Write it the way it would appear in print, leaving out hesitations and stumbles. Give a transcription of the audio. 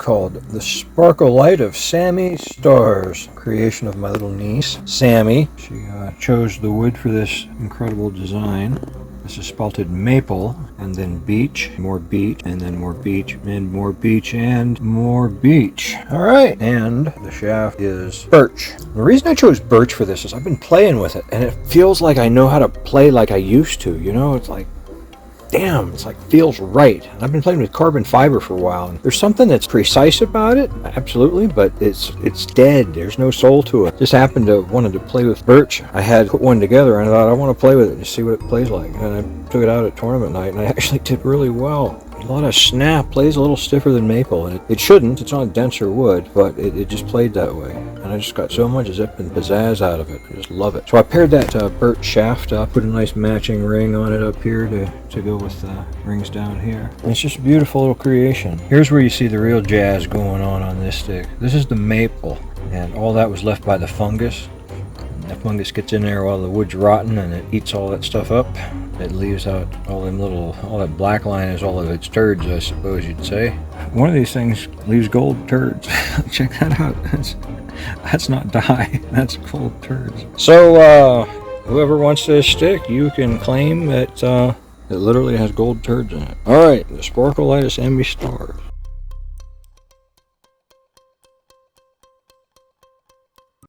called The Sparkle Light of Sammy Stars, creation of my little niece, Sammy. She chose the wood for this incredible design. This is spalted maple, and then beech, more beech, and then more beech, and more beech, and more beech. All right, and the shaft is birch. The reason I chose birch for this is I've been playing with it, and it feels like I know how to play like I used to. You know, it's like, damn, it's like feels right. And I've been playing with carbon fiber for a while, and there's something that's precise about it, absolutely, but it's dead. There's no soul to it. Just happened to wanted to play with birch. I had put one together, and I thought I want to play with it and see what it plays like. And I took it out at tournament night, and I actually did really well. A lot of snap, plays a little stiffer than maple, and it shouldn't. It's not denser wood, but it just played that way. And I just got so much zip and pizzazz out of it. I just love it. So I paired that birch shaft up, put a nice matching ring on it up here to go with the rings down here. And it's just a beautiful little creation. Here's where you see the real jazz going on this stick. This is the maple, and all that was left by the fungus. The fungus gets in there while the wood's rotten, and it eats all that stuff up. It leaves out all that black line is all of its turds, I suppose you'd say. One of these things leaves gold turds. Check that out. That's not dye, that's gold turds. So whoever wants this stick, you can claim that it literally has gold turds in it. All right, the Sparkle Light of Sammy Stars.